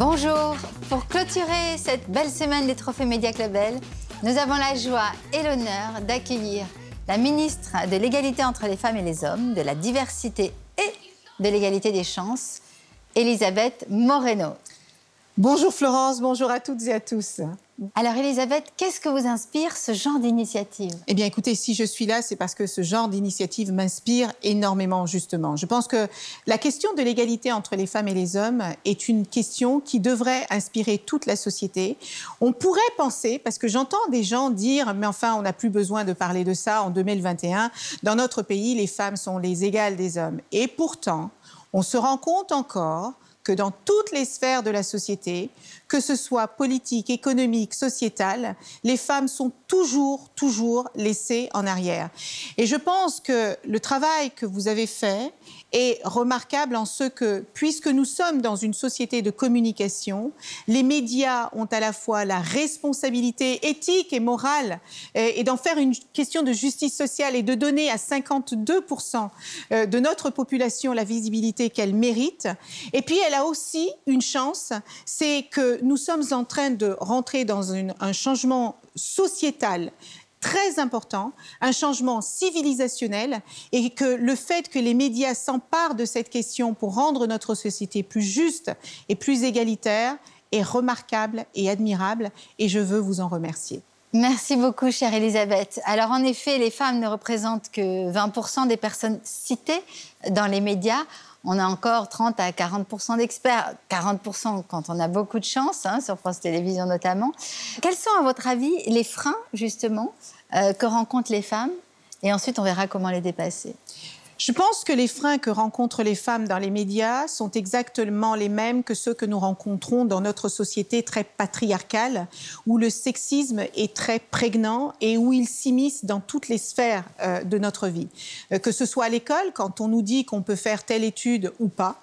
Bonjour. Pour clôturer cette belle semaine des Trophées Média Club Elle, nous avons la joie et l'honneur d'accueillir la ministre de l'Égalité entre les femmes et les hommes, de la diversité et de l'égalité des chances, Elisabeth Moreno. Bonjour Florence, bonjour à toutes et à tous. Alors Elisabeth, qu'est-ce que vous inspire ce genre d'initiative? Eh bien écoutez, si je suis là, c'est parce que ce genre d'initiative m'inspire énormément justement. Je pense que la question de l'égalité entre les femmes et les hommes est une question qui devrait inspirer toute la société. On pourrait penser, parce que j'entends des gens dire « mais enfin, on n'a plus besoin de parler de ça en 2021. Dans notre pays, les femmes sont les égales des hommes. » Et pourtant, on se rend compte encore que dans toutes les sphères de la société, que ce soit politique, économique, sociétale, les femmes sont toujours laissées en arrière. Et je pense que le travail que vous avez fait est remarquable en ce que, puisque nous sommes dans une société de communication, les médias ont à la fois la responsabilité éthique et morale et d'en faire une question de justice sociale et de donner à 52% de notre population la visibilité qu'elle mérite. Et puis, elle a aussi une chance, c'est que nous sommes en train de rentrer dans un changement sociétal très important, un changement civilisationnel, et que le fait que les médias s'emparent de cette question pour rendre notre société plus juste et plus égalitaire est remarquable et admirable, et je veux vous en remercier. Merci beaucoup, chère Elisabeth. Alors, en effet, les femmes ne représentent que 20% des personnes citées dans les médias. On a encore 30 à 40% d'experts, 40% quand on a beaucoup de chance, sur France Télévisions notamment. Quels sont, à votre avis, les freins, justement, que rencontrent les femmes? Et ensuite, on verra comment les dépasser. Je pense que les freins que rencontrent les femmes dans les médias sont exactement les mêmes que ceux que nous rencontrons dans notre société très patriarcale, où le sexisme est très prégnant et où il s'immisce dans toutes les sphères de notre vie. Que ce soit à l'école, quand on nous dit qu'on peut faire telle étude ou pas,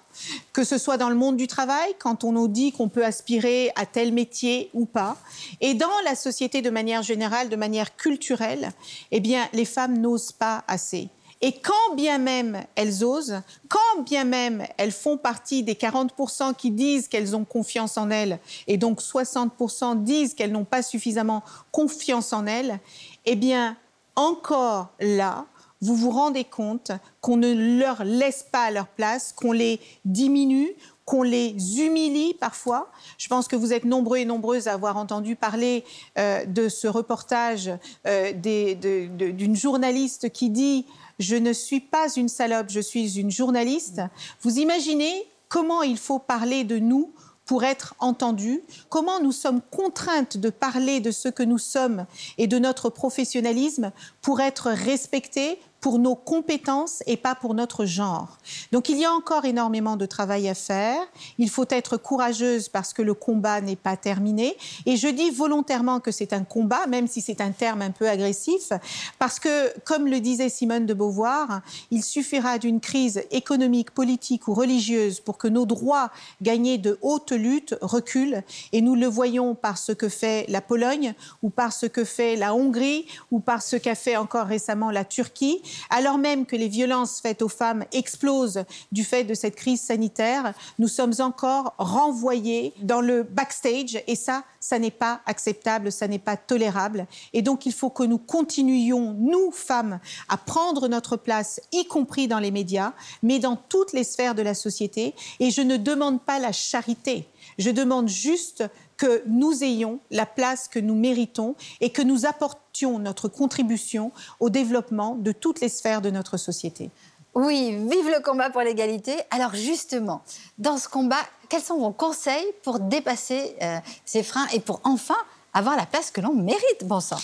que ce soit dans le monde du travail, quand on nous dit qu'on peut aspirer à tel métier ou pas, et dans la société de manière générale, de manière culturelle, eh bien, les femmes n'osent pas assez. Et quand bien même elles osent, quand bien même elles font partie des 40% qui disent qu'elles ont confiance en elles, et donc 60% disent qu'elles n'ont pas suffisamment confiance en elles, eh bien, encore là, vous vous rendez compte qu'on ne leur laisse pas leur place, qu'on les diminue, qu'on les humilie parfois. Je pense que vous êtes nombreux et nombreuses à avoir entendu parler de ce reportage d'une journaliste qui dit « Je ne suis pas une salope, je suis une journaliste ». Vous imaginez comment il faut parler de nous pour être entendus, comment nous sommes contraintes de parler de ce que nous sommes et de notre professionnalisme pour être respectés, pour nos compétences et pas pour notre genre. Donc il y a encore énormément de travail à faire. Il faut être courageuse parce que le combat n'est pas terminé. Et je dis volontairement que c'est un combat, même si c'est un terme un peu agressif, parce que, comme le disait Simone de Beauvoir, il suffira d'une crise économique, politique ou religieuse pour que nos droits gagnés de haute lutte reculent. Et nous le voyons par ce que fait la Pologne, ou par ce que fait la Hongrie, ou par ce qu'a fait encore récemment la Turquie. Alors même que les violences faites aux femmes explosent du fait de cette crise sanitaire, nous sommes encore renvoyés dans le backstage et ça n'est pas acceptable, ça n'est pas tolérable. Et donc il faut que nous continuions, nous femmes, à prendre notre place, y compris dans les médias, mais dans toutes les sphères de la société. Et je ne demande pas la charité, je demande juste que nous ayons la place que nous méritons et que nous apportions notre contribution au développement de toutes les sphères de notre société. Oui, vive le combat pour l'égalité. Alors justement, dans ce combat, quels sont vos conseils pour dépasser ces freins et pour enfin avoir la place que l'on mérite, bon sang?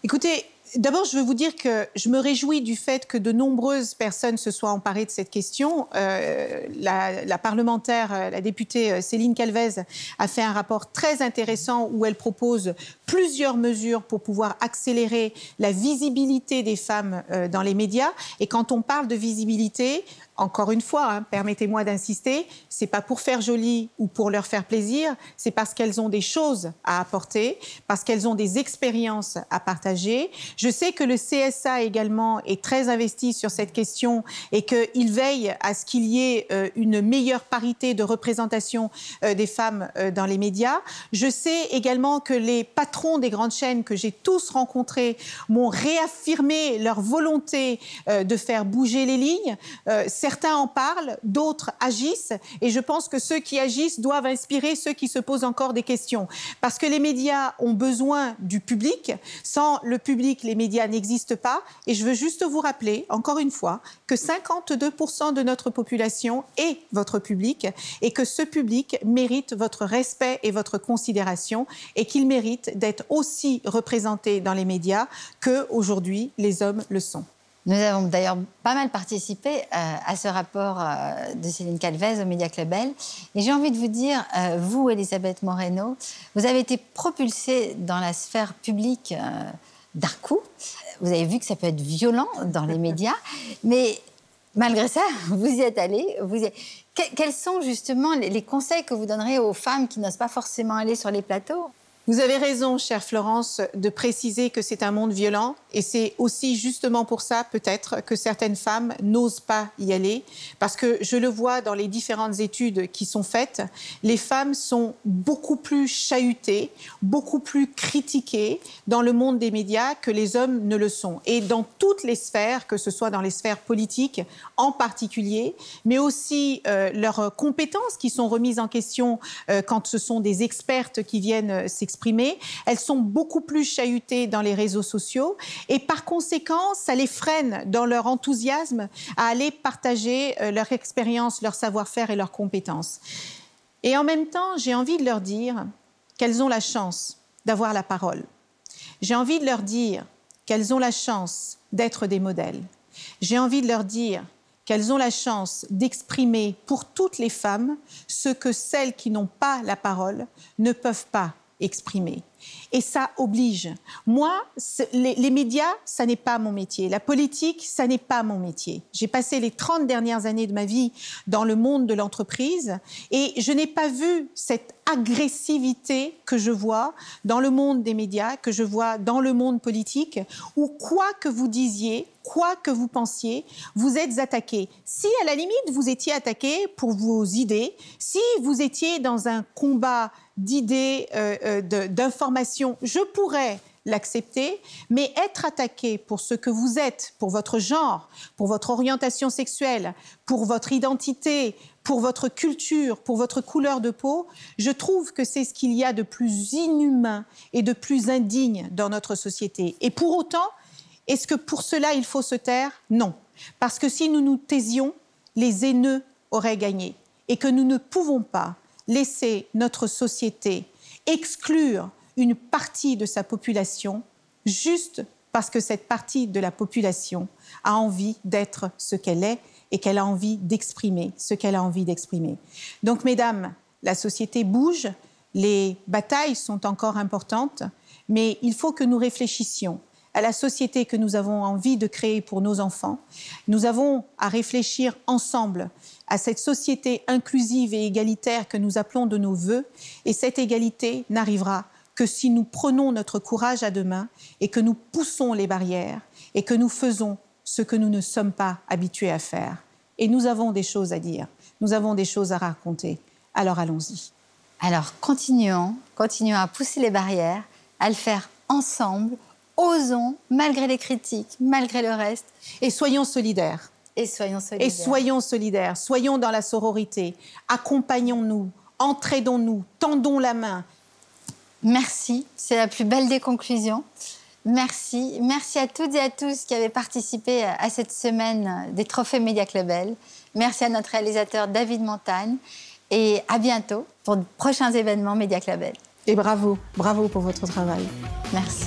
Écoutez, d'abord, je veux vous dire que je me réjouis du fait que de nombreuses personnes se soient emparées de cette question. La parlementaire, la députée Céline Calvez a fait un rapport très intéressant où elle propose plusieurs mesures pour pouvoir accélérer la visibilité des femmes dans les médias. Et quand on parle de visibilité, encore une fois, permettez-moi d'insister, c'est pas pour faire joli ou pour leur faire plaisir, c'est parce qu'elles ont des choses à apporter, parce qu'elles ont des expériences à partager. Je sais que le CSA également est très investi sur cette question et qu'il veille à ce qu'il y ait une meilleure parité de représentation des femmes dans les médias. Je sais également que les patrons des grandes chaînes que j'ai tous rencontrés m'ont réaffirmé leur volonté de faire bouger les lignes. Certains en parlent, d'autres agissent et je pense que ceux qui agissent doivent inspirer ceux qui se posent encore des questions. Parce que les médias ont besoin du public. Sans le public, les médias n'existent pas. Et je veux juste vous rappeler, encore une fois, que 52% de notre population est votre public et que ce public mérite votre respect et votre considération et qu'il mérite d'être aussi représenté dans les médias qu'aujourd'hui les hommes le sont. Nous avons d'ailleurs pas mal participé à ce rapport de Céline Calvez au Media Club Elle. Et j'ai envie de vous dire, vous, Elisabeth Moreno, vous avez été propulsée dans la sphère publique d'un coup. Vous avez vu que ça peut être violent dans les médias, mais malgré ça, vous y êtes allée. Quels sont justement les conseils que vous donnerez aux femmes qui n'osent pas forcément aller sur les plateaux ? Vous avez raison, chère Florence, de préciser que c'est un monde violent et c'est aussi justement pour ça, peut-être, que certaines femmes n'osent pas y aller parce que je le vois dans les différentes études qui sont faites, les femmes sont beaucoup plus chahutées, beaucoup plus critiquées dans le monde des médias que les hommes ne le sont. Et dans toutes les sphères, que ce soit dans les sphères politiques en particulier, mais aussi leurs compétences qui sont remises en question quand ce sont des expertes qui viennent s'exprimer. Elles sont beaucoup plus chahutées dans les réseaux sociaux et par conséquent, ça les freine dans leur enthousiasme à aller partager leur expérience, leur savoir-faire et leurs compétences. Et en même temps, j'ai envie de leur dire qu'elles ont la chance d'avoir la parole. J'ai envie de leur dire qu'elles ont la chance d'être des modèles. J'ai envie de leur dire qu'elles ont la chance d'exprimer pour toutes les femmes ce que celles qui n'ont pas la parole ne peuvent pas exprimer. Et ça oblige. Moi, les médias, ça n'est pas mon métier. La politique, ça n'est pas mon métier. J'ai passé les 30 dernières années de ma vie dans le monde de l'entreprise et je n'ai pas vu cette agressivité que je vois dans le monde des médias, que je vois dans le monde politique, où quoi que vous disiez, quoi que vous pensiez, vous êtes attaqué. Si, à la limite, vous étiez attaqué pour vos idées, si vous étiez dans un combat d'idées, d'informations, je pourrais l'accepter, mais être attaqué pour ce que vous êtes, pour votre genre, pour votre orientation sexuelle, pour votre identité, pour votre culture, pour votre couleur de peau, je trouve que c'est ce qu'il y a de plus inhumain et de plus indigne dans notre société. Et pour autant, est-ce que pour cela il faut se taire? Non. Parce que si nous nous taisions, les haineux auraient gagné. Et que nous ne pouvons pas laisser notre société exclure une partie de sa population juste parce que cette partie de la population a envie d'être ce qu'elle est et qu'elle a envie d'exprimer ce qu'elle a envie d'exprimer. Donc, mesdames, la société bouge, les batailles sont encore importantes, mais il faut que nous réfléchissions à la société que nous avons envie de créer pour nos enfants. Nous avons à réfléchir ensemble à cette société inclusive et égalitaire que nous appelons de nos vœux. Et cette égalité n'arrivera que si nous prenons notre courage à deux mains et que nous poussons les barrières et que nous faisons ce que nous ne sommes pas habitués à faire. Et nous avons des choses à dire, nous avons des choses à raconter. Alors allons-y. Alors continuons à pousser les barrières, à le faire ensemble. Osons, malgré les critiques, malgré le reste. Et soyons solidaires. Et soyons solidaires. Et soyons solidaires. Soyons dans la sororité. Accompagnons-nous, entraidons-nous, tendons la main. Merci. C'est la plus belle des conclusions. Merci. Merci à toutes et à tous qui avaient participé à cette semaine des Trophées Media Club Elle. Merci à notre réalisateur David Montagne. Et à bientôt pour de prochains événements Media Club Elle. Et bravo, bravo pour votre travail. Merci.